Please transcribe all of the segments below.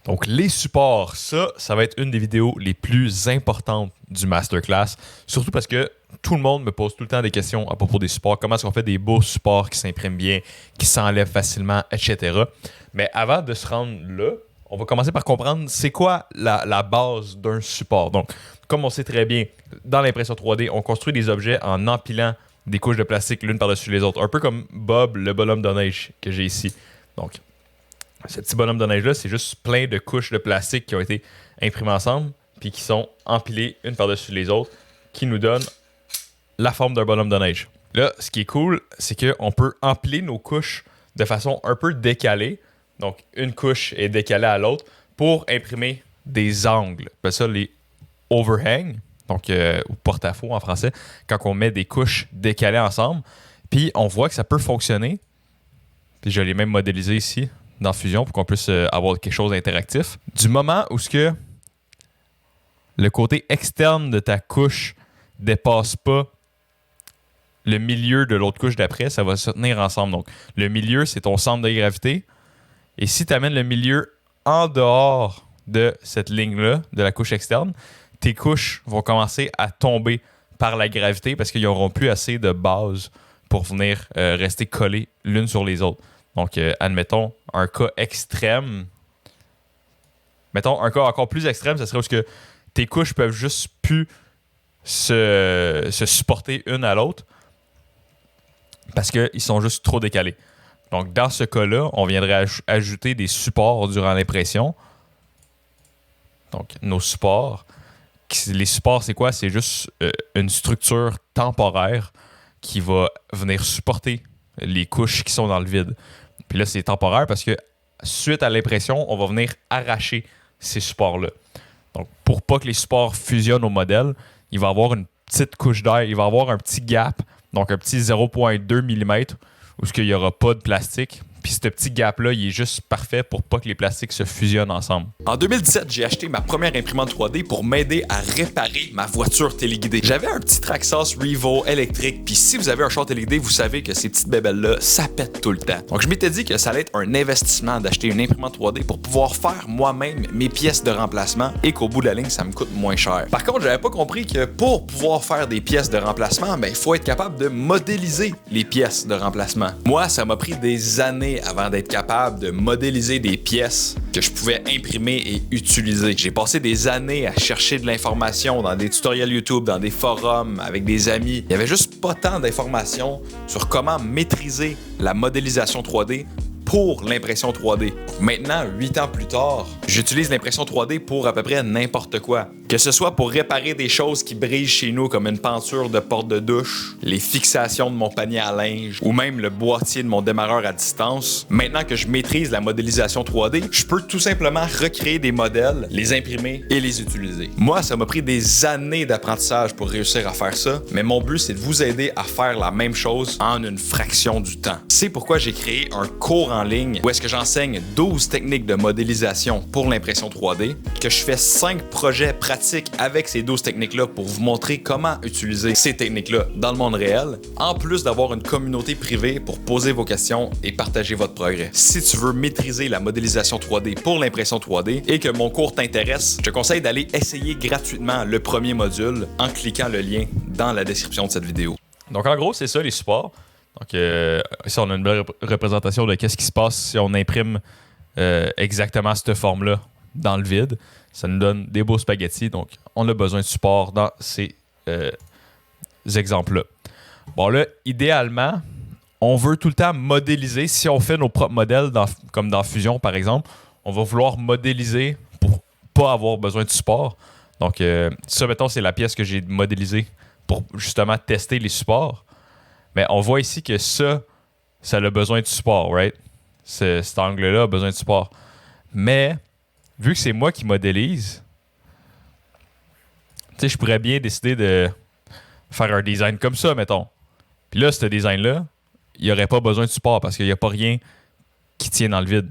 Donc, les supports, ça va être une des vidéos les plus importantes du masterclass. Surtout parce que tout le monde me pose tout le temps des questions à propos des supports. Comment est-ce qu'on fait des beaux supports qui s'impriment bien, qui s'enlèvent facilement, etc. Mais avant de se rendre là, on va commencer par comprendre c'est quoi la base d'un support. Donc, comme on sait très bien, dans l'impression 3D, on construit des objets en empilant des couches de plastique l'une par-dessus les autres. Un peu comme Bob, le bonhomme de neige que j'ai ici. Donc, ce petit bonhomme de neige-là, c'est juste plein de couches de plastique qui ont été imprimées ensemble puis qui sont empilées une par-dessus les autres, qui nous donnent la forme d'un bonhomme de neige. Là, ce qui est cool, c'est qu'on peut empiler nos couches de façon un peu décalée. Donc, une couche est décalée à l'autre pour imprimer des angles. On appelle ça les overhang, donc ou porte-à-faux en français, quand on met des couches décalées ensemble. Puis, on voit que ça peut fonctionner. Puis, je l'ai même modélisé ici dans Fusion pour qu'on puisse avoir quelque chose d'interactif. Du moment où ce que le côté externe de ta couche dépasse pas le milieu de l'autre couche d'après, ça va se tenir ensemble. Donc, le milieu, c'est ton centre de gravité. Et si tu amènes le milieu en dehors de cette ligne-là, de la couche externe, tes couches vont commencer à tomber par la gravité parce qu'ils n'auront plus assez de base pour venir rester collées l'une sur les autres. Donc, admettons un cas extrême. Mettons un cas encore plus extrême, ça serait où que tes couches peuvent juste plus se supporter une à l'autre parce qu'ils sont juste trop décalés. Donc, dans ce cas-là, on viendrait ajouter des supports durant l'impression. Donc, nos supports. Les supports, c'est quoi? C'est juste une structure temporaire qui va venir supporter les couches qui sont dans le vide. Puis là, c'est temporaire parce que suite à l'impression, on va venir arracher ces supports-là. Donc, pour pas que les supports fusionnent au modèle, il va y avoir une petite couche d'air, il va y avoir un petit gap, donc un petit 0,2 mm où il n'y aura pas de plastique. Puis ce petit gap-là, il est juste parfait pour pas que les plastiques se fusionnent ensemble. En 2017, j'ai acheté ma première imprimante 3D pour m'aider à réparer ma voiture téléguidée. J'avais un petit Traxxas Revo électrique, puis si vous avez un char téléguidé, vous savez que ces petites bébelles-là, ça pète tout le temps. Donc je m'étais dit que ça allait être un investissement d'acheter une imprimante 3D pour pouvoir faire moi-même mes pièces de remplacement et qu'au bout de la ligne, ça me coûte moins cher. Par contre, j'avais pas compris que pour pouvoir faire des pièces de remplacement, il faut être capable de modéliser les pièces de remplacement. Moi, ça m'a pris des années avant d'être capable de modéliser des pièces que je pouvais imprimer et utiliser. J'ai passé des années à chercher de l'information dans des tutoriels YouTube, dans des forums, avec des amis. Il n'y avait juste pas tant d'informations sur comment maîtriser la modélisation 3D pour l'impression 3D. Maintenant, 8 ans plus tard, j'utilise l'impression 3D pour à peu près n'importe quoi. Que ce soit pour réparer des choses qui brisent chez nous comme une peinture de porte de douche, les fixations de mon panier à linge ou même le boîtier de mon démarreur à distance. Maintenant que je maîtrise la modélisation 3D, je peux tout simplement recréer des modèles, les imprimer et les utiliser. Moi, ça m'a pris des années d'apprentissage pour réussir à faire ça, mais mon but, c'est de vous aider à faire la même chose en une fraction du temps. C'est pourquoi j'ai créé un cours en ligne où est-ce que j'enseigne 12 techniques de modélisation pour l'impression 3D, que je fais 5 projets pratiques avec ces 12 techniques-là pour vous montrer comment utiliser ces techniques-là dans le monde réel, en plus d'avoir une communauté privée pour poser vos questions et partager votre progrès. Si tu veux maîtriser la modélisation 3D pour l'impression 3D et que mon cours t'intéresse, je te conseille d'aller essayer gratuitement le premier module en cliquant le lien dans la description de cette vidéo. Donc, en gros, c'est ça, les supports. Donc, ici, on a une belle représentation de qu'est-ce qui se passe si on imprime exactement cette forme-là dans le vide. Ça nous donne des beaux spaghettis. Donc, on a besoin de support dans ces exemples-là. Bon, là, idéalement, on veut tout le temps modéliser. Si on fait nos propres modèles, comme dans Fusion, par exemple, on va vouloir modéliser pour pas avoir besoin de support. Donc, ça, mettons, c'est la pièce que j'ai modélisée pour justement tester les supports. Mais on voit ici que ça a besoin de support, right? Cet angle-là a besoin de support. Mais, vu que c'est moi qui modélise, tu sais, je pourrais bien décider de faire un design comme ça, mettons. Puis là, ce design-là, il n'y aurait pas besoin de support parce qu'il n'y a pas rien qui tient dans le vide.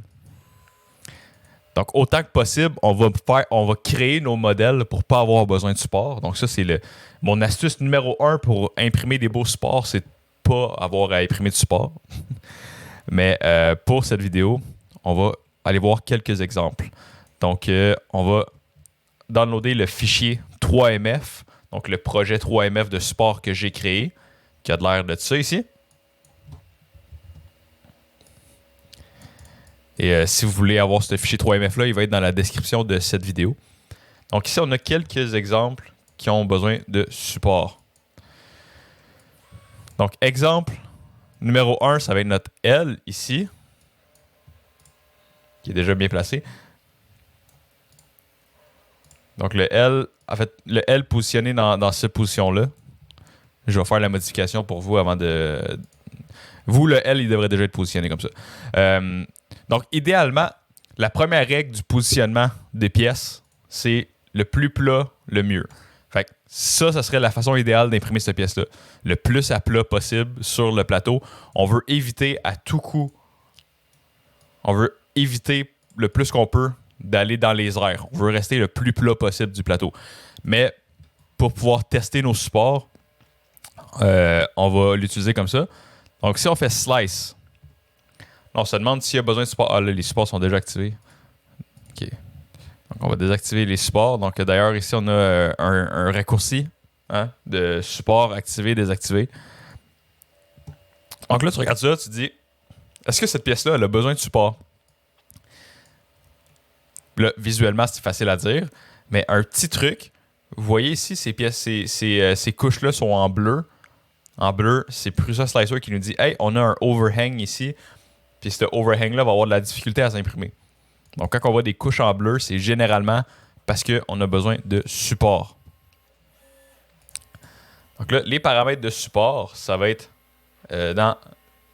Donc, autant que possible, on va créer nos modèles pour ne pas avoir besoin de support. Donc, ça, c'est mon astuce numéro 1 pour imprimer des beaux supports, c'est de ne pas avoir à imprimer de support. Mais pour cette vidéo, on va aller voir quelques exemples. Donc, on va downloader le fichier 3MF, donc le projet 3MF de support que j'ai créé, qui a de l'air de ça ici. Et si vous voulez avoir ce fichier 3MF-là, il va être dans la description de cette vidéo. Donc ici, on a quelques exemples qui ont besoin de support. Donc, exemple numéro 1, ça va être notre L ici, qui est déjà bien placé. Donc, le L, en fait, le L positionné dans cette position-là. Je vais faire la modification pour vous avant de... Vous, le L, il devrait déjà être positionné comme ça. Donc, idéalement, la première règle du positionnement des pièces, c'est le plus plat, le mieux. Fait que ça serait la façon idéale d'imprimer cette pièce-là. Le plus à plat possible sur le plateau. On veut éviter à tout coup, on veut éviter le plus qu'on peut d'aller dans les airs. On veut rester le plus plat possible du plateau. Mais pour pouvoir tester nos supports, on va l'utiliser comme ça. Donc, si on fait slice, on se demande s'il y a besoin de support. Ah là, les supports sont déjà activés. OK. Donc, on va désactiver les supports. Donc, d'ailleurs, ici, on a un raccourci de support activé, désactivé. Donc là, tu regardes ça, tu te dis, est-ce que cette pièce-là, elle a besoin de support? Là, visuellement, c'est facile à dire, mais un petit truc, vous voyez ici, ces pièces, ces couches-là sont en bleu. En bleu, c'est Prusa Slicer qui nous dit « Hey, on a un overhang ici. » Puis ce overhang-là va avoir de la difficulté à s'imprimer. Donc, quand on voit des couches en bleu, c'est généralement parce qu'on a besoin de support. Donc là, les paramètres de support, ça va être dans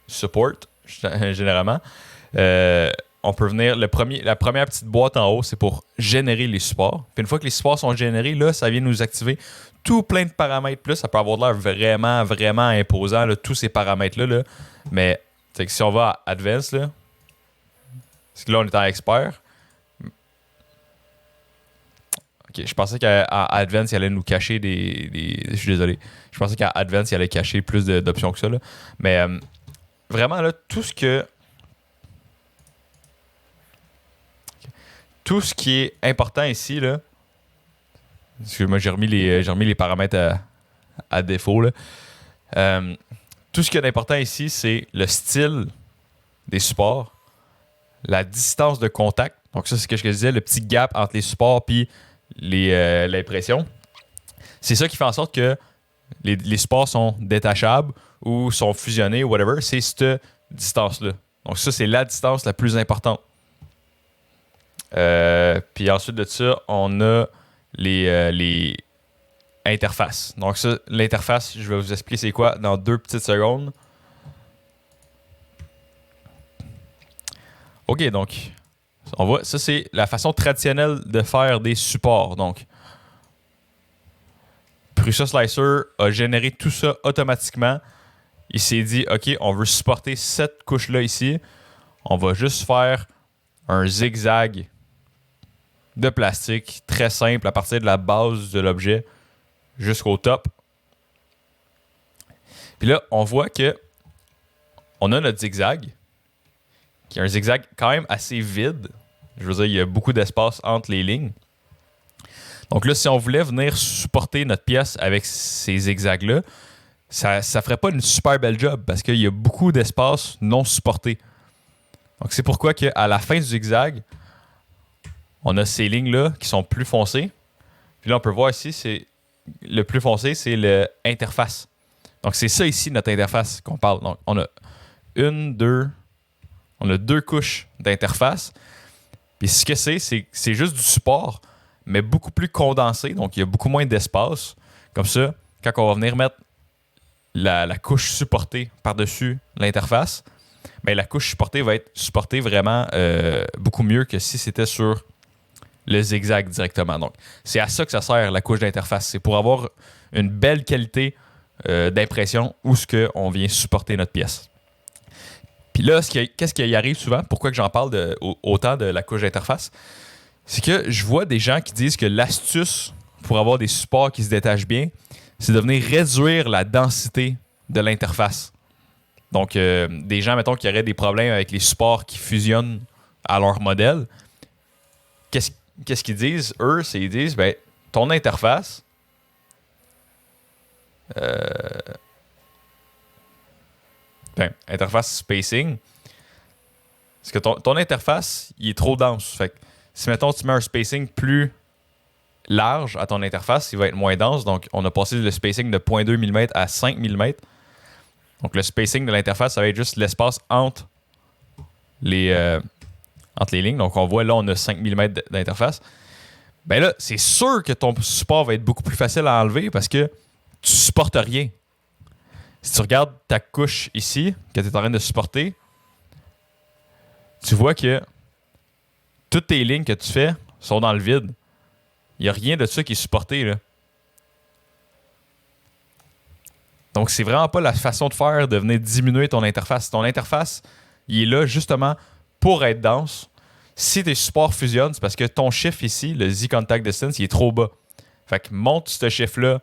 Support, généralement. On peut venir, la première petite boîte en haut, c'est pour générer les supports. Puis une fois que les supports sont générés, là, ça vient nous activer tout plein de paramètres plus. Ça peut avoir l'air vraiment, vraiment imposant, là, tous ces paramètres-là. Là. Mais que si on va à Advanced, là, parce que là, on est en Expert. Ok, je pensais qu'à Advanced, il allait nous cacher Je suis désolé. Je pensais qu'à Advanced, il allait cacher plus d'options que ça. Là. Mais vraiment, là, tout ce qui est important ici, là, parce que moi j'ai remis les paramètres à défaut. Là. Tout ce qui est important ici, c'est le style des supports, la distance de contact. Donc ça, c'est ce que je disais, le petit gap entre les supports et l'impression. C'est ça qui fait en sorte que les supports sont détachables ou sont fusionnés ou whatever. C'est cette distance-là. Donc ça, c'est la distance la plus importante. Puis ensuite de ça, on a les interfaces. Donc ça, l'interface, je vais vous expliquer c'est quoi dans 2 petites secondes. OK, donc on voit, ça c'est la façon traditionnelle de faire des supports. Donc Prusa Slicer a généré tout ça automatiquement. Il s'est dit, OK, on veut supporter cette couche-là ici. On va juste faire un zigzag de plastique très simple à partir de la base de l'objet jusqu'au top. Puis là, on voit que on a notre zigzag, qui est un zigzag quand même assez vide. Je veux dire, il y a beaucoup d'espace entre les lignes. Donc là, si on voulait venir supporter notre pièce avec ces zigzags-là, ça ferait pas une super belle job parce qu'il y a beaucoup d'espace non supporté. Donc c'est pourquoi qu'à la fin du zigzag, on a ces lignes-là qui sont plus foncées. Puis là, on peut voir ici, le plus foncé, c'est l'interface. Donc, c'est ça ici, notre interface qu'on parle. Donc, on a deux couches d'interface. Puis ce que c'est juste du support, mais beaucoup plus condensé. Donc, il y a beaucoup moins d'espace. Comme ça, quand on va venir mettre la couche supportée par-dessus l'interface, bien, la couche supportée va être supportée vraiment beaucoup mieux que si c'était sur le zigzag directement. Donc, c'est à ça que ça sert, la couche d'interface. C'est pour avoir une belle qualité d'impression où on vient supporter notre pièce. Puis là, qu'est-ce qui y arrive souvent? Pourquoi que j'en parle autant de la couche d'interface? C'est que je vois des gens qui disent que l'astuce pour avoir des supports qui se détachent bien, c'est de venir réduire la densité de l'interface. Donc, des gens, mettons, qui auraient des problèmes avec les supports qui fusionnent à leur modèle, qu'est-ce, qu'est-ce qu'ils disent, eux, c'est ils disent, ben, ton interface, interface spacing, parce que ton interface, il est trop dense. Fait que si, mettons, tu mets un spacing plus large à ton interface, il va être moins dense. Donc, on a passé le spacing de 0.2 mm à 5 mm. Donc, le spacing de l'interface, ça va être juste l'espace entre les lignes. Donc, on voit là, on a 5 mm d'interface. Ben là, c'est sûr que ton support va être beaucoup plus facile à enlever parce que tu supportes rien. Si tu regardes ta couche ici, que tu es en train de supporter, tu vois que toutes tes lignes que tu fais sont dans le vide. Il n'y a rien de ça qui est supporté, là. Donc, c'est vraiment pas la façon de faire de venir diminuer ton interface. Ton interface, il est là justement pour être dense. Si tes supports fusionnent, c'est parce que ton chiffre ici, le Z-Contact Distance, il est trop bas. Fait que monte ce chiffre-là.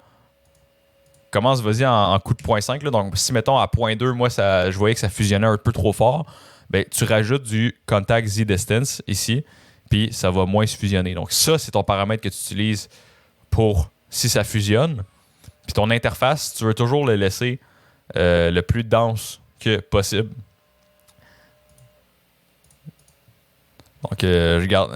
Commence, vas-y, en coup de 0.5. Là. Donc, si, mettons, à 0.2, moi, je voyais que ça fusionnait un peu trop fort, ben, tu rajoutes du Contact Z-Distance ici, puis ça va moins se fusionner. Donc, ça, c'est ton paramètre que tu utilises pour si ça fusionne. Puis ton interface, tu veux toujours le laisser le plus dense que possible. Donc,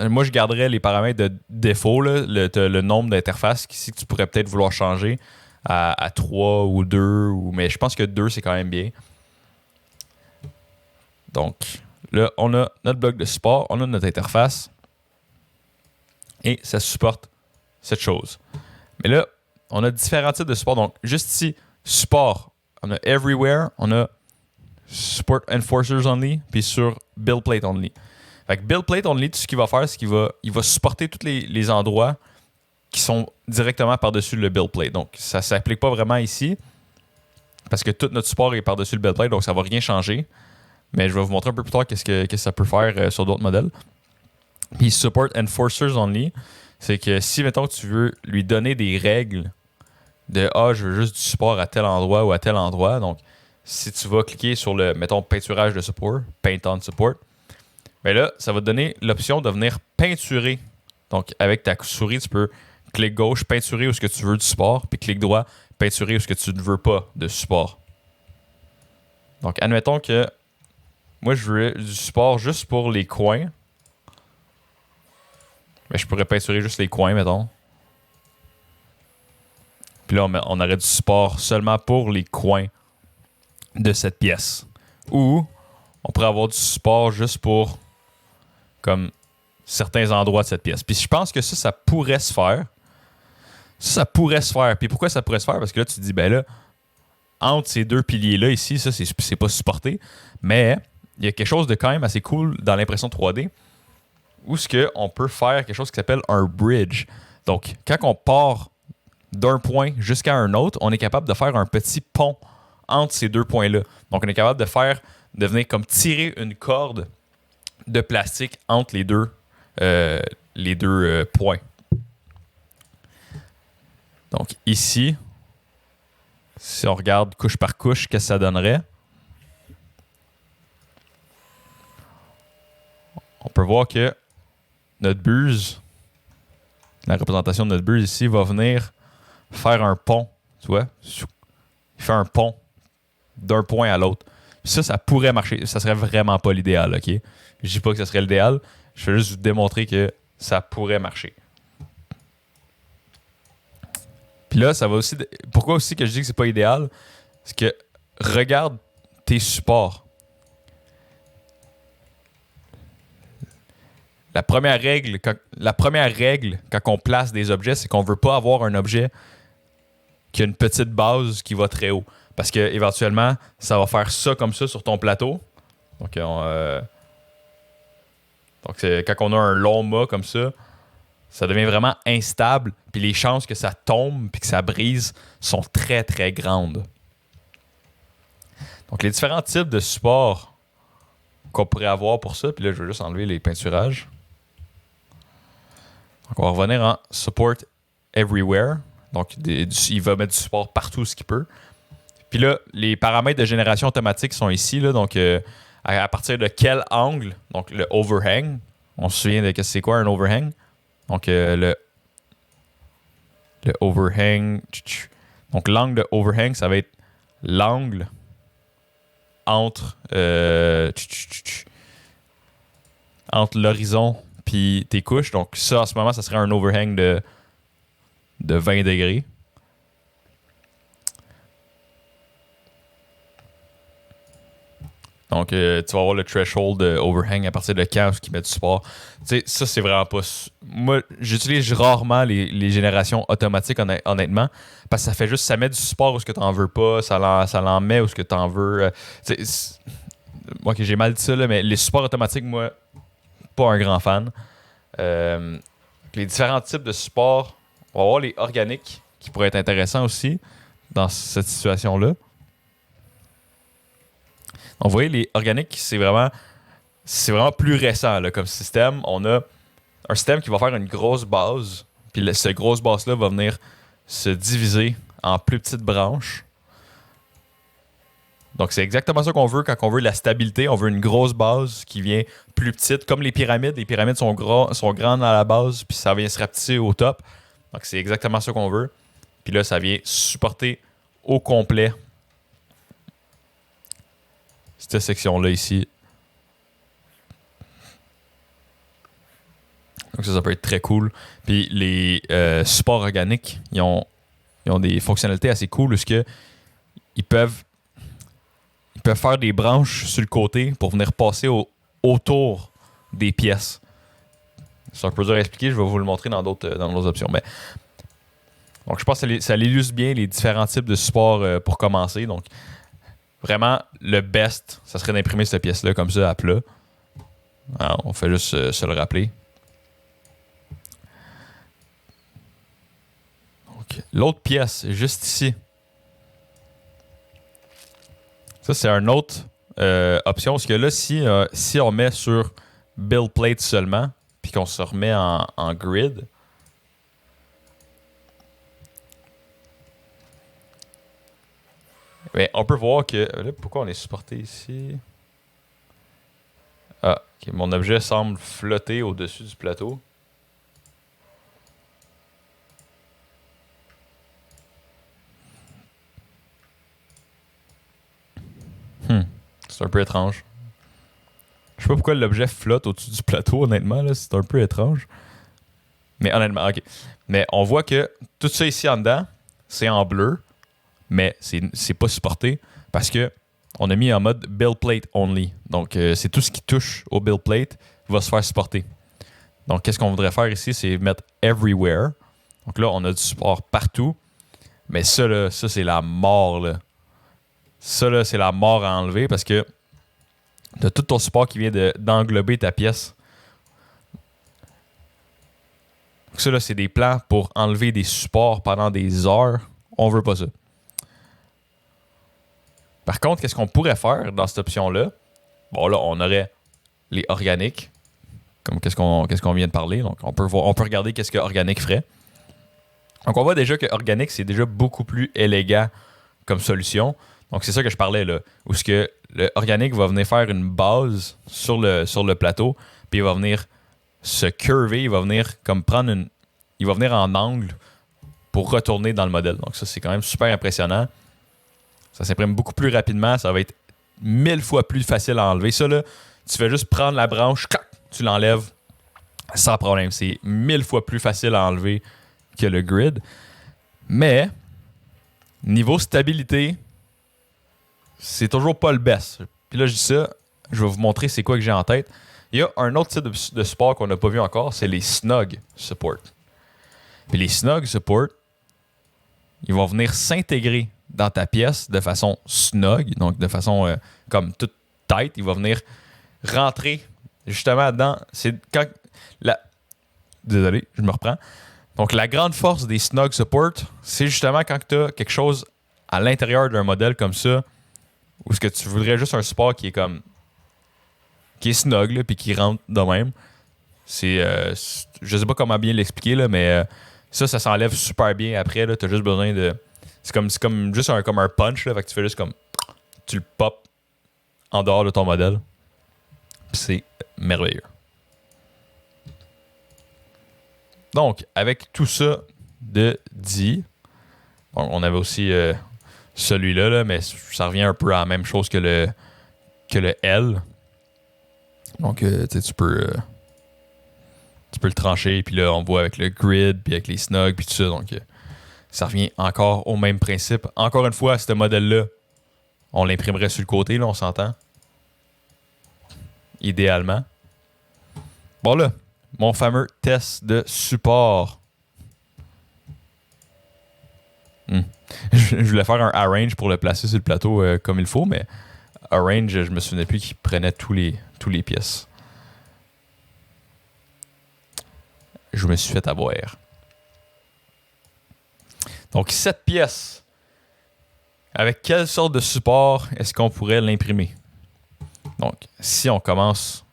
moi, je garderais les paramètres de défaut, là, le nombre d'interfaces ici que tu pourrais peut-être vouloir changer à 3 ou 2, mais je pense que 2, c'est quand même bien. Donc, là, on a notre bloc de support, on a notre interface et ça supporte cette chose. Mais là, on a différents types de support. Donc, juste ici, support, on a Everywhere, on a Support Enforcers Only, puis sur Build Plate Only. Fait que Build Plate Only, tout ce qu'il va faire, c'est qu'il va supporter tous les endroits qui sont directement par-dessus le Build Plate. Donc, ça ne s'applique pas vraiment ici, parce que tout notre support est par-dessus le Build Plate, donc ça ne va rien changer. Mais je vais vous montrer un peu plus tard qu'est-ce que ça peut faire sur d'autres modèles. Puis Support Enforcers Only, c'est que si, mettons, tu veux lui donner des règles de « Ah, je veux juste du support à tel endroit ou à tel endroit », donc si tu vas cliquer sur le, mettons, peinturage de support, Paint on Support, bien là, ça va te donner l'option de venir peinturer. Donc, avec ta souris, tu peux clic gauche, peinturer où ce que tu veux du support, puis clic droit, peinturer où ce que tu ne veux pas de support. Donc, admettons que moi, je veux du support juste pour les coins. Mais je pourrais peinturer juste les coins, mettons. Puis là, on aurait du support seulement pour les coins de cette pièce. Ou on pourrait avoir du support juste pour comme certains endroits de cette pièce. Puis je pense que ça pourrait se faire. Ça pourrait se faire. Puis pourquoi ça pourrait se faire? Parce que là, tu te dis, ben là, entre ces deux piliers-là, ici, ça, c'est pas supporté. Mais il y a quelque chose de quand même assez cool dans l'impression 3D où on peut faire quelque chose qui s'appelle un bridge. Donc, quand on part d'un point jusqu'à un autre, on est capable de faire un petit pont entre ces deux points-là. Donc, on est capable de venir comme tirer une corde de plastique entre les deux points. Donc, ici, si on regarde couche par couche, qu'est-ce que ça donnerait? On peut voir que notre buse, la représentation de notre buse ici, va venir faire un pont. Tu vois? Il fait un pont d'un point à l'autre. Ça pourrait marcher. Ça serait vraiment pas l'idéal, OK? Je dis pas que ça serait l'idéal. Je veux juste vous démontrer que ça pourrait marcher. Puis là, ça va aussi... Pourquoi aussi que je dis que c'est pas idéal? C'est que regarde tes supports. La première règle, quand on place des objets, c'est qu'on ne veut pas avoir un objet qui a une petite base qui va très haut. Parce que éventuellement, ça va faire ça comme ça sur ton plateau. Donc, quand on a un long mât comme ça, ça devient vraiment instable. Puis les chances que ça tombe puis que ça brise sont très, très grandes. Donc, les différents types de supports qu'on pourrait avoir pour ça. Puis là, je vais juste enlever les peinturages. Donc, on va revenir en Support Everywhere. Donc, il va mettre du support partout ce qu'il peut. Puis là, les paramètres de génération automatique sont ici. Là, donc, à partir de quel angle, donc le overhang, on se souvient de c'est quoi un overhang? Donc, le overhang. Donc, l'angle de overhang, ça va être l'angle entre, entre l'horizon puis tes couches. Donc, ça, en ce moment, ça serait un overhang de 20 degrés. Donc, tu vas avoir le threshold overhang à partir de quand qui met du support. Tu sais, ça, c'est vraiment pas... Moi, j'utilise rarement les générations automatiques, honnêtement, parce que ça fait juste... Ça met du support où ce que tu en veux pas, ça l'en met où ce que tu en veux. Moi, que j'ai mal dit ça, là, mais les supports automatiques, moi, pas un grand fan. Les différents types de supports, on va avoir les organiques, qui pourraient être intéressants aussi dans cette situation-là. Donc, vous voyez, les organiques, c'est vraiment plus récent là, comme système. On a un système qui va faire une grosse base, puis cette grosse base-là va venir se diviser en plus petites branches. Donc, c'est exactement ça qu'on veut quand on veut de la stabilité. On veut une grosse base qui vient plus petite, comme les pyramides. Les pyramides sont grandes à la base, puis ça vient se rapetisser au top. Donc, c'est exactement ça qu'on veut. Puis là, ça vient supporter au complet cette section-là ici. Donc ça peut être très cool. Puis les supports organiques, ils ont des fonctionnalités assez cool parce que ils peuvent faire des branches sur le côté pour venir passer autour des pièces. C'est un peu dur à expliquer, je vais vous le montrer dans d'autres options. Mais, donc je pense que ça illustre bien les différents types de supports pour commencer. Donc vraiment, le best, ça serait d'imprimer cette pièce-là comme ça à plat. Alors, on fait juste se le rappeler. Donc, l'autre pièce, juste ici. Ça, c'est une autre option. Parce que là, si on met sur Build Plate seulement, puis qu'on se remet en grid, ben, on peut voir que... Là, pourquoi on est supporté ici? Ah, ok. Mon objet semble flotter au-dessus du plateau. C'est un peu étrange. Je sais pas pourquoi l'objet flotte au-dessus du plateau, honnêtement. Là, c'est un peu étrange. Mais honnêtement, ok. Mais on voit que tout ça ici en dedans, c'est en bleu. Mais c'est pas supporté parce que on a mis en mode build plate only. Donc, c'est tout ce qui touche au build plate va se faire supporter. Donc, qu'est-ce qu'on voudrait faire ici? C'est mettre everywhere. Donc là, on a du support partout. Mais ça, là, ça c'est la mort. Là. Ça, là, c'est la mort à enlever parce que tu as tout ton support qui vient d'englober ta pièce. Donc ça, là, c'est des plans pour enlever des supports pendant des heures. On veut pas ça. Par contre, qu'est-ce qu'on pourrait faire dans cette option-là? Bon, là, on aurait les organiques, comme qu'est-ce qu'on vient de parler. Donc, on peut regarder qu'est-ce que organique ferait. Donc, on voit déjà que organique, c'est déjà beaucoup plus élégant comme solution. Donc, c'est ça que je parlais là. Où ce que le organique va venir faire une base sur le plateau, puis il va venir se curver, il va venir comme il va venir en angle pour retourner dans le modèle. Donc, ça, c'est quand même super impressionnant. Ça s'imprime beaucoup plus rapidement. Ça va être 1000 fois plus facile à enlever. Ça, là, tu fais juste prendre la branche, clac, tu l'enlèves sans problème. C'est 1000 fois plus facile à enlever que le grid. Mais, niveau stabilité, c'est toujours pas le best. Puis là, je dis ça, je vais vous montrer c'est quoi que j'ai en tête. Il y a un autre type de support qu'on n'a pas vu encore, c'est les snug support. Puis les snug support, ils vont venir s'intégrer dans ta pièce de façon snug, donc de façon comme toute tight. Il va venir rentrer justement dans... Désolé, je me reprends. Donc, la grande force des snug support, c'est justement quand tu as quelque chose à l'intérieur d'un modèle comme ça, où ce que tu voudrais juste un support qui est snug, là, puis qui rentre de même. Je sais pas comment bien l'expliquer, là, mais ça s'enlève super bien après. Tu as juste besoin de... C'est comme juste un punch, là, fait que tu fais juste comme... Tu le pop en dehors de ton modèle. Puis c'est merveilleux. Donc, avec tout ça de dit, bon, on avait aussi celui-là, là, mais ça revient un peu à la même chose que le L. Donc, tu peux le trancher, puis là, on voit avec le grid, puis avec les snugs, puis tout ça. Donc, ça revient encore au même principe. Encore une fois, ce modèle-là, on l'imprimerait sur le côté, là, on s'entend. Idéalement. Bon, là, mon fameux test de support. Je voulais faire un arrange pour le placer sur le plateau comme il faut, mais arrange, je me souvenais plus qu'il prenait tous les pièces. Je me suis fait avoir. Donc, 7 pièces. Avec quelle sorte de support est-ce qu'on pourrait l'imprimer? Donc, si on commence...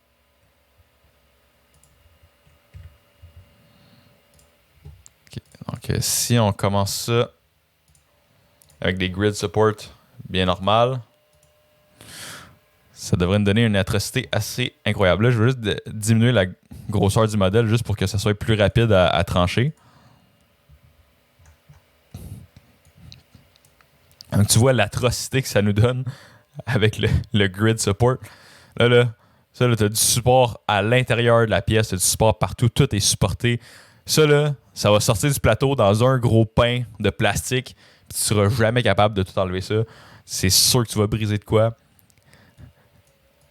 Okay. Donc, si on commence ça avec des grid support bien normal, ça devrait nous donner une atrocité assez incroyable. Là, je veux juste diminuer la grosseur du modèle juste pour que ça soit plus rapide à trancher. Donc, tu vois l'atrocité que ça nous donne avec le grid support. Là, tu as du support à l'intérieur de la pièce, tu as du support partout, tout est supporté. Ça, là, ça va sortir du plateau dans un gros pain de plastique, puis tu seras jamais capable de tout enlever ça. C'est sûr que tu vas briser de quoi.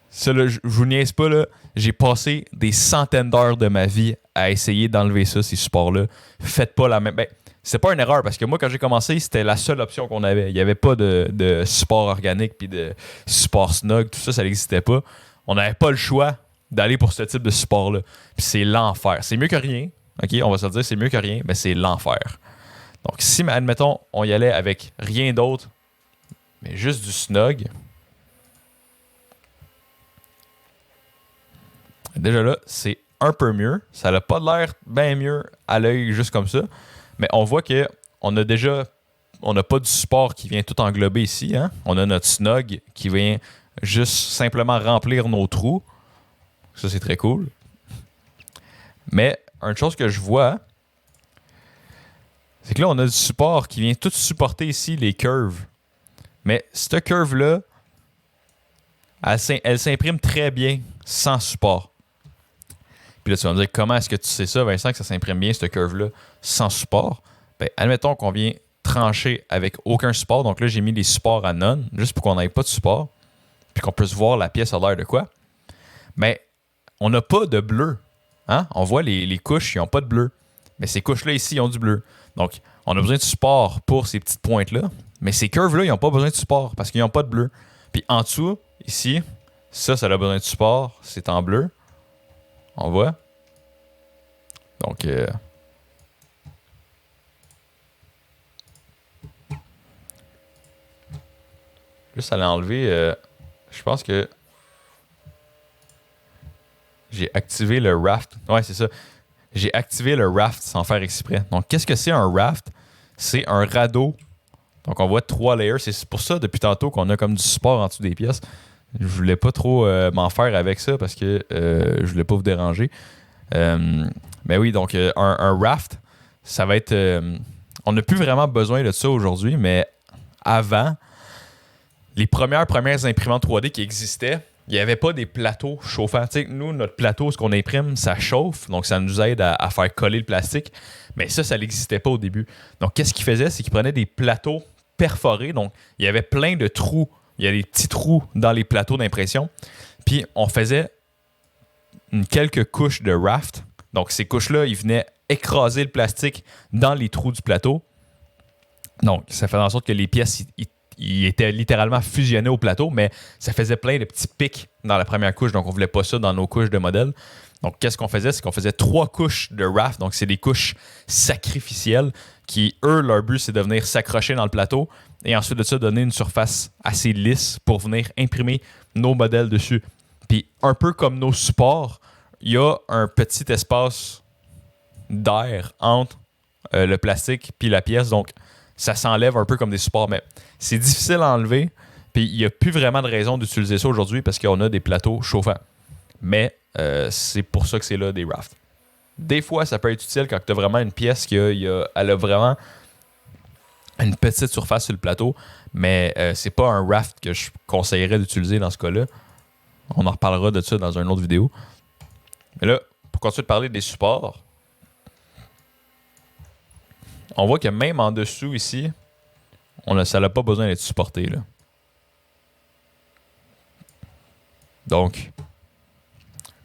Ça, là, je vous niaise pas, là. J'ai passé des centaines d'heures de ma vie à essayer d'enlever ça, ces supports-là. Faites pas la même... Ben, c'est pas une erreur, parce que moi, quand j'ai commencé, c'était la seule option qu'on avait. Il n'y avait pas de support organique puis de support snug. Tout ça, ça n'existait pas. On n'avait pas le choix d'aller pour ce type de support-là. Puis c'est l'enfer. C'est mieux que rien. OK, on va se le dire, c'est mieux que rien, mais c'est l'enfer. Donc, si, admettons, on y allait avec rien d'autre, mais juste du snug, déjà là, c'est un peu mieux. Ça n'a pas l'air bien mieux à l'œil juste comme ça. Mais on voit qu'on n'a pas du support qui vient tout englober ici. Hein? On a notre snug qui vient juste simplement remplir nos trous. Ça, c'est très cool. Mais une chose que je vois, c'est que là, on a du support qui vient tout supporter ici les curves. Mais cette curve-là, elle s'imprime très bien sans support. Puis là, tu vas me dire, comment est-ce que tu sais ça, Vincent, que ça s'imprime bien, cette curve-là, sans support? Ben, admettons qu'on vient trancher avec aucun support. Donc là, j'ai mis les supports à none, juste pour qu'on n'ait pas de support, puis qu'on puisse voir la pièce à l'air de quoi. Mais on n'a pas de bleu. Hein? On voit les couches, ils n'ont pas de bleu. Mais ces couches-là, ici, ils ont du bleu. Donc, on a besoin de support pour ces petites pointes-là. Mais ces curves-là, ils n'ont pas besoin de support parce qu'ils n'ont pas de bleu. Puis en dessous, ici, ça a besoin de support. C'est en bleu. On voit. Donc, juste à l'enlever, je pense que j'ai activé le raft. Ouais, c'est ça. J'ai activé le raft sans faire exprès. Donc, qu'est-ce que c'est un raft? C'est un radeau. Donc, on voit 3 layers. C'est pour ça, depuis tantôt, qu'on a comme du support en dessous des pièces. Je voulais pas trop m'en faire avec ça parce que je voulais pas vous déranger. Mais oui, donc un raft, ça va être... on n'a plus vraiment besoin de ça aujourd'hui, mais avant, les premières imprimantes 3D qui existaient, il n'y avait pas des plateaux chauffants. Tu sais, nous, notre plateau, ce qu'on imprime, ça chauffe, donc ça nous aide à faire coller le plastique. Mais ça n'existait pas au début. Donc, qu'est-ce qu'ils faisaient? C'est qu'ils prenaient des plateaux perforés. Donc, il y avait plein de trous. Il y a des petits trous dans les plateaux d'impression. Puis, on faisait quelques couches de raft. Donc, ces couches-là, ils venaient écraser le plastique dans les trous du plateau. Donc, ça faisait en sorte que les pièces, ils étaient littéralement fusionnés au plateau, mais ça faisait plein de petits pics dans la première couche. Donc, on ne voulait pas ça dans nos couches de modèle. Donc, qu'est-ce qu'on faisait? C'est qu'on faisait 3 couches de raft. Donc, c'est des couches sacrificielles qui, eux, leur but, c'est de venir s'accrocher dans le plateau et ensuite de ça, donner une surface assez lisse pour venir imprimer nos modèles dessus. Puis, un peu comme nos supports, il y a un petit espace d'air entre le plastique puis la pièce. Donc, ça s'enlève un peu comme des supports, mais c'est difficile à enlever. Puis, il n'y a plus vraiment de raison d'utiliser ça aujourd'hui parce qu'on a des plateaux chauffants. Mais c'est pour ça que c'est là des rafts. Des fois, ça peut être utile quand tu as vraiment une pièce elle a vraiment une petite surface sur le plateau, mais c'est pas un raft que je conseillerais d'utiliser dans ce cas-là. On en reparlera de ça dans une autre vidéo. Mais là, pour continuer de parler des supports, on voit que même en dessous ici, ça n'a pas besoin d'être supporté. Là. Donc,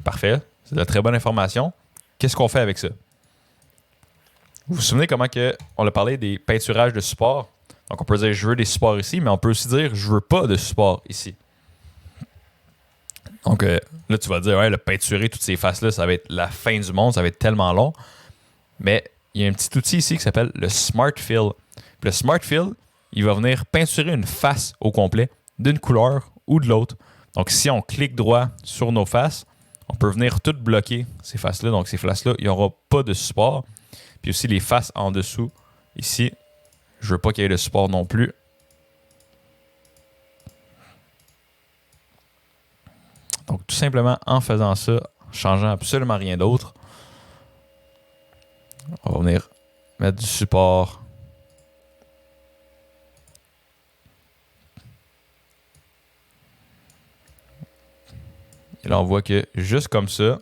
parfait. C'est de la très bonne information. Qu'est-ce qu'on fait avec ça? Vous vous souvenez comment on a parlé des peinturages de support? Donc, on peut dire je veux des supports ici, mais on peut aussi dire je veux pas de support ici. Donc, là, tu vas dire, ouais, le peinturer toutes ces faces-là, ça va être la fin du monde, ça va être tellement long. Mais il y a un petit outil ici qui s'appelle le Smart Fill. Puis le Smart Fill, il va venir peinturer une face au complet d'une couleur ou de l'autre. Donc, si on clique droit sur nos faces, on peut venir tout bloquer ces faces-là. Donc, ces faces-là, il n'y aura pas de support. Puis aussi, les faces en dessous, ici, je ne veux pas qu'il y ait de support non plus. Donc, tout simplement, en faisant ça, en changeant absolument rien d'autre, on va venir mettre du support. Et là, on voit que juste comme ça,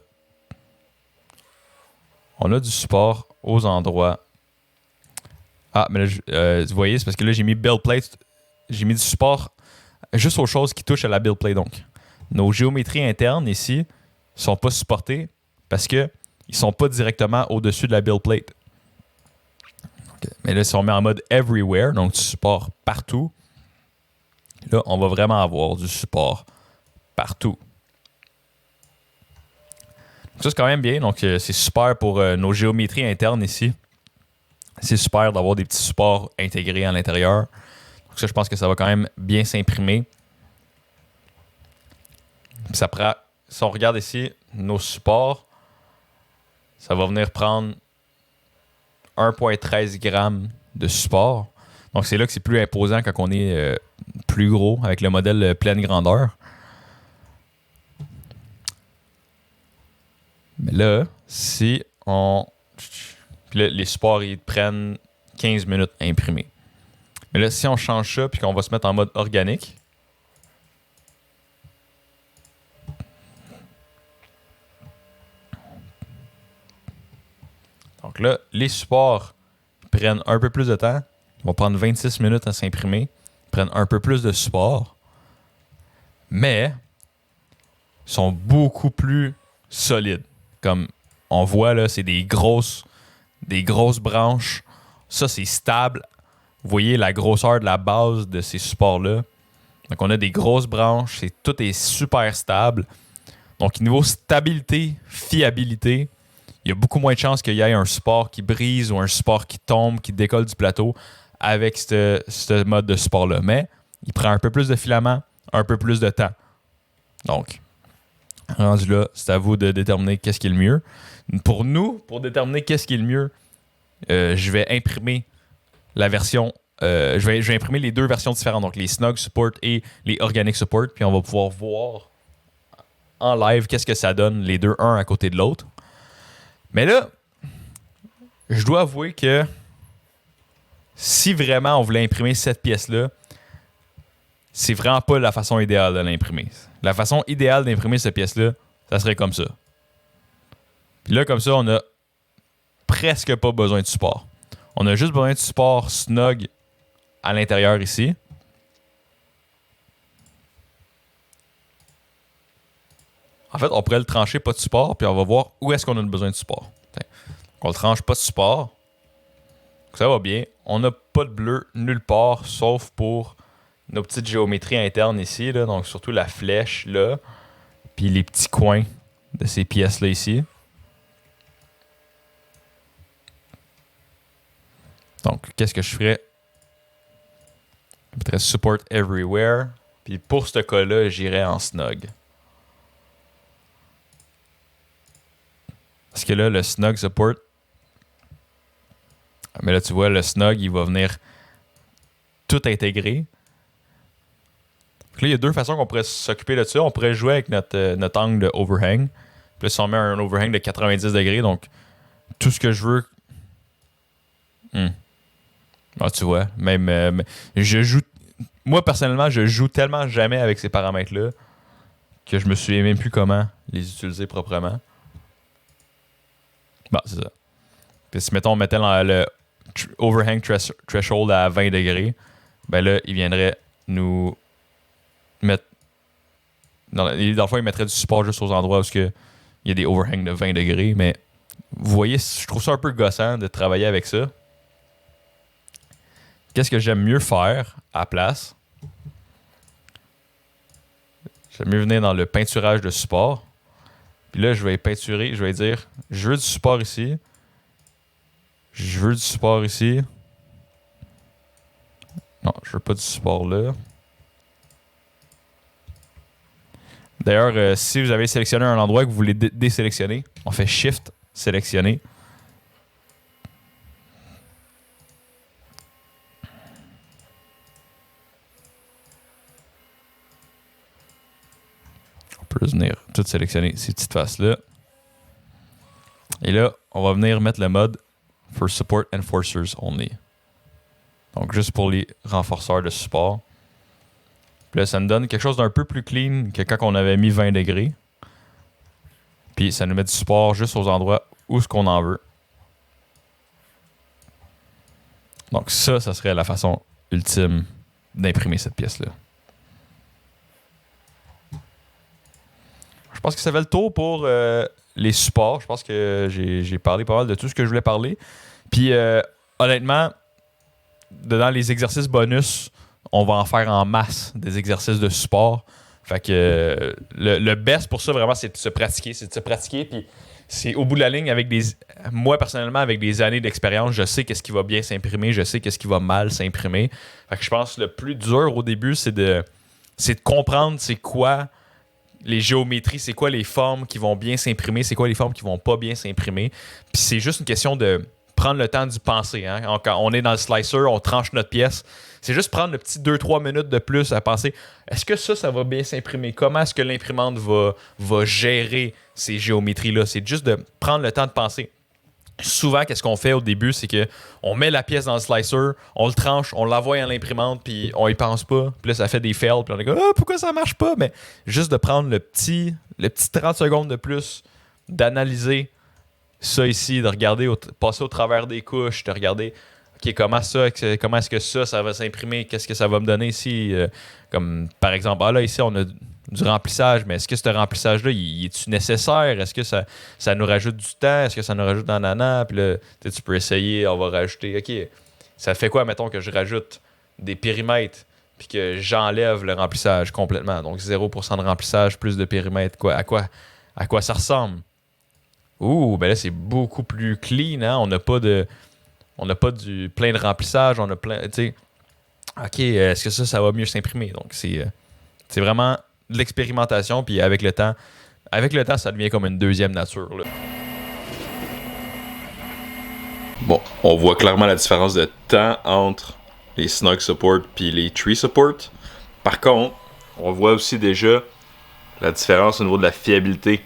on a du support aux endroits. Ah, mais là, vous voyez, c'est parce que là, j'ai mis build plate. J'ai mis du support juste aux choses qui touchent à la build plate. Donc, nos géométries internes ici ne sont pas supportées parce qu'ils ne sont pas directement au-dessus de la build plate. Okay. Mais là, si on met en mode everywhere, donc du support partout, là, on va vraiment avoir du support partout. Donc ça, c'est quand même bien. Donc, c'est super pour nos géométries internes ici. C'est super d'avoir des petits supports intégrés à l'intérieur. Donc ça, je pense que ça va quand même bien s'imprimer. Ça prend, si on regarde ici, nos supports, ça va venir prendre 1,13 grammes de support. Donc, c'est là que c'est plus imposant quand on est plus gros avec le modèle pleine grandeur. Mais là, si on... Puis là, les supports, ils prennent 15 minutes à imprimer. Mais là, si on change ça puis qu'on va se mettre en mode organique, donc là, les supports prennent un peu plus de temps. Ils vont prendre 26 minutes à s'imprimer. Ils prennent un peu plus de support. Mais ils sont beaucoup plus solides. Comme on voit là, c'est des grosses branches. Ça, c'est stable. Vous voyez la grosseur de la base de ces supports-là. Donc, on a des grosses branches. Tout est super stable. Donc, niveau stabilité, fiabilité, il y a beaucoup moins de chances qu'il y ait un support qui brise ou un support qui tombe, qui décolle du plateau avec ce mode de support-là. Mais il prend un peu plus de filament, un peu plus de temps. Donc, rendu là, c'est à vous de déterminer qu'est-ce qui est le mieux. Pour nous, pour déterminer qu'est-ce qui est le mieux, je vais imprimer la version... je vais imprimer les deux versions différentes, donc les Snug Support et les Organic Support, puis on va pouvoir voir en live qu'est-ce que ça donne, les deux, un à côté de l'autre. Mais là, je dois avouer que si vraiment on voulait imprimer cette pièce-là, c'est vraiment pas la façon idéale de l'imprimer. La façon idéale d'imprimer cette pièce-là, ça serait comme ça. Puis là, comme ça, on a presque pas besoin de support. On a juste besoin de support snug à l'intérieur ici. En fait, on pourrait le trancher pas de support, puis on va voir où est-ce qu'on a besoin de support. On le tranche pas de support. Ça va bien. On n'a pas de bleu nulle part, sauf pour nos petites géométries internes ici, là, donc surtout la flèche là, puis les petits coins de ces pièces-là ici. Donc, qu'est-ce que je ferais? Je mettrais Support Everywhere. Puis pour ce cas-là, j'irais en Snug. Parce que là, le Snug Support... Mais là, tu vois, le Snug, il va venir tout intégrer. Donc là, il y a deux façons qu'on pourrait s'occuper de ça. On pourrait jouer avec notre angle de overhang. Puis là, si on met un overhang de 90 degrés, donc tout ce que je veux. Ah, tu vois, même je joue. Moi, personnellement, je joue tellement jamais avec ces paramètres-là que je me souviens même plus comment les utiliser proprement. Bon, c'est ça. Puis si, mettons, on mettait le overhang threshold à 20 degrés, ben là, il viendrait nous mettre. Dans le fond, il mettrait du support juste aux endroits où il y a des overhangs de 20 degrés. Mais vous voyez, je trouve ça un peu gossant de travailler avec ça. Qu'est-ce que j'aime mieux faire à la place? J'aime mieux venir dans le peinturage de support. Puis là, je vais peinturer, je vais dire, je veux du support ici. Je veux du support ici. Non, je veux pas du support là. D'ailleurs, si vous avez sélectionné un endroit que vous voulez désélectionner, on fait Shift, sélectionner. On peut venir tout sélectionner ces petites faces-là. Et là, on va venir mettre le mode For Support Enforcers Only. Donc, juste pour les renforceurs de support. Puis là, ça nous donne quelque chose d'un peu plus clean que quand on avait mis 20 degrés. Puis ça nous met du support juste aux endroits où ce qu'on en veut. Donc ça serait la façon ultime d'imprimer cette pièce-là. Je pense que ça fait le tour pour les supports. Je pense que j'ai parlé pas mal de tout ce que je voulais parler. Puis honnêtement, dans les exercices bonus, on va en faire en masse des exercices de support. Fait que le best pour ça, vraiment, c'est de se pratiquer. Puis c'est au bout de la ligne, moi, personnellement, avec des années d'expérience, je sais qu'est-ce qui va bien s'imprimer, je sais qu'est-ce qui va mal s'imprimer. Fait que je pense que le plus dur au début, c'est de comprendre c'est quoi les géométries, c'est quoi les formes qui vont bien s'imprimer, c'est quoi les formes qui vont pas bien s'imprimer. Puis c'est juste une question de prendre le temps d'y penser. Hein? Quand on est dans le slicer, on tranche notre pièce. C'est juste prendre le petit 2-3 minutes de plus à penser, est-ce que ça va bien s'imprimer? Comment est-ce que l'imprimante va gérer ces géométries-là? C'est juste de prendre le temps de penser. Souvent, qu'est-ce qu'on fait au début, c'est qu'on met la pièce dans le slicer, on le tranche, on l'envoie à l'imprimante, puis on y pense pas. Puis là, ça fait des fails, puis on est comme « pourquoi ça marche pas? » Mais juste de prendre le petit 30 secondes de plus, d'analyser ça ici, de regarder, passer au travers des couches, de regarder OK, comment est-ce que ça va s'imprimer, qu'est-ce que ça va me donner ici, comme par exemple, là ici on a du remplissage, mais est-ce que ce remplissage-là, il est-tu nécessaire? Est-ce que ça nous rajoute du temps? Est-ce que ça nous rajoute dans nana? Puis là, tu peux essayer, on va rajouter, OK, ça fait quoi, mettons, que je rajoute des périmètres puis que j'enlève le remplissage complètement. Donc 0% de remplissage plus de périmètre, à quoi ça ressemble? Ben là, c'est beaucoup plus clean, hein? On n'a pas du plein de remplissage, on a plein, tu sais. OK, est-ce que ça va mieux s'imprimer? Donc, c'est vraiment de l'expérimentation, puis avec le temps, ça devient comme une deuxième nature, là. Bon, on voit clairement la différence de temps entre les snug support puis les tree support. Par contre, on voit aussi déjà la différence au niveau de la fiabilité.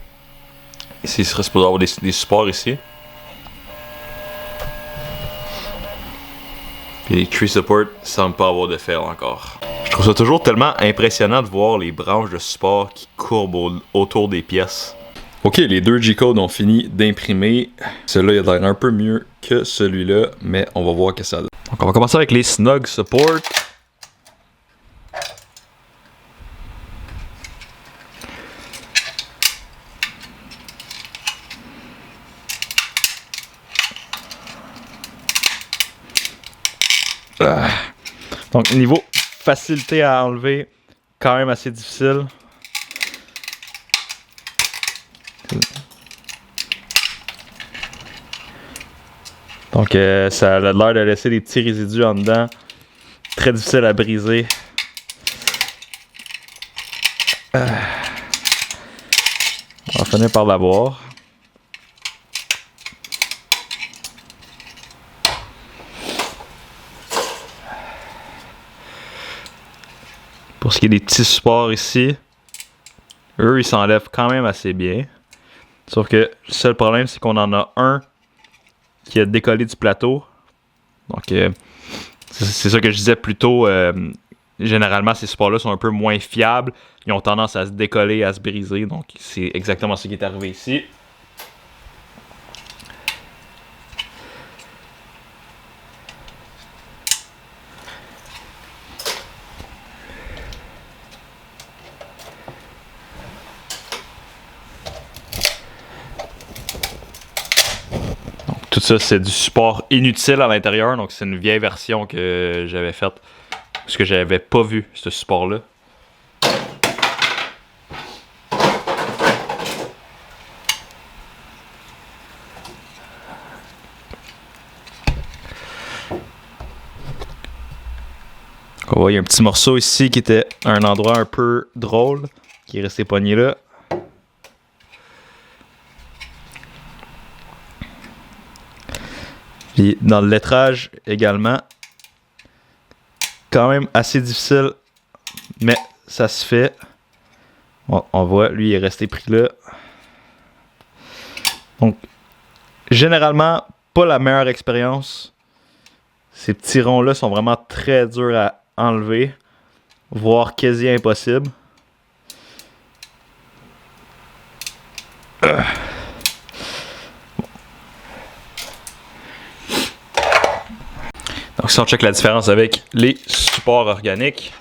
Ici, il serait supposé avoir des supports ici. Puis les tree support semblent pas avoir de fail encore. Je trouve ça toujours tellement impressionnant de voir les branches de support qui courbent autour des pièces. Ok, les deux G-codes ont fini d'imprimer. Celui-là, il a l'air un peu mieux que celui-là, mais on va voir que ça donne. Donc on va commencer avec les snug support. Donc niveau facilité à enlever, quand même assez difficile. Donc ça a l'air de laisser des petits résidus en dedans. Très difficile à briser. On va finir par l'avoir. Pour ce qui est des petits supports ici, eux ils s'enlèvent quand même assez bien. Sauf que le seul problème c'est qu'on en a un qui a décollé du plateau. Donc, c'est ça que je disais plus tôt. Généralement, ces supports-là sont un peu moins fiables. Ils ont tendance à se décoller, à se briser. Donc, c'est exactement ce qui est arrivé ici. Tout ça, c'est du support inutile à l'intérieur. Donc, c'est une vieille version que j'avais faite. Parce que j'avais pas vu ce support-là. On voit, il y a un petit morceau ici qui était à un endroit un peu drôle, qui est resté pogné là. Puis dans le lettrage également, quand même assez difficile, mais ça se fait. On voit, lui, il est resté pris là. Donc, généralement, pas la meilleure expérience. Ces petits ronds-là sont vraiment très durs à enlever, voire quasi impossible. Donc si on check la différence avec les supports organiques.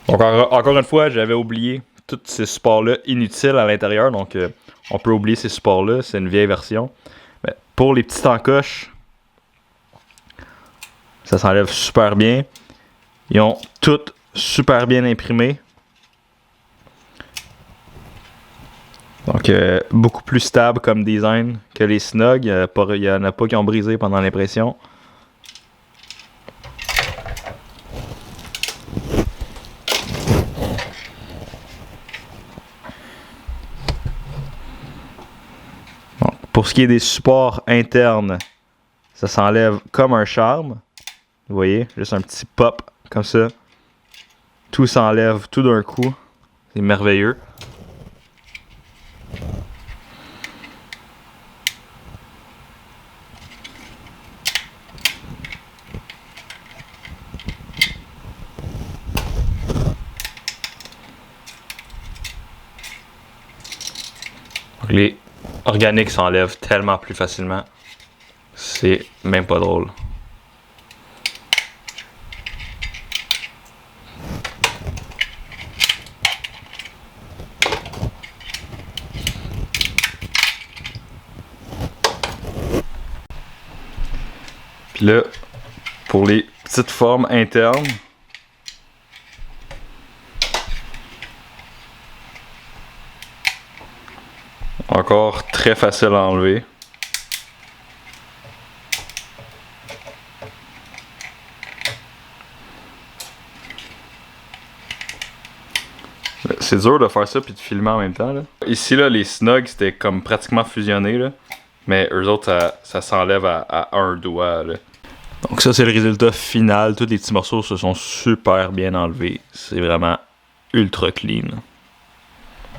Donc encore une fois, j'avais oublié tous ces supports-là inutiles à l'intérieur. Donc on peut oublier ces supports-là, c'est une vieille version. Mais pour les petites encoches, ça s'enlève super bien. Ils ont toutes super bien imprimé. Donc, beaucoup plus stable comme design que les Snug. Il n'y en a pas qui ont brisé pendant l'impression. Bon, pour ce qui est des supports internes, ça s'enlève comme un charme. Vous voyez, juste un petit pop comme ça. Tout s'enlève tout d'un coup. C'est merveilleux. Les organiques s'enlèvent tellement plus facilement. C'est même pas drôle. Puis là, pour les petites formes internes, encore très facile à enlever. C'est dur de faire ça puis de filmer en même temps. Là. Ici, là, les Snug, c'était comme pratiquement fusionné. Là. Mais eux autres, ça s'enlève à un doigt. Là. Donc ça, c'est le résultat final. Tous les petits morceaux se sont super bien enlevés. C'est vraiment ultra clean.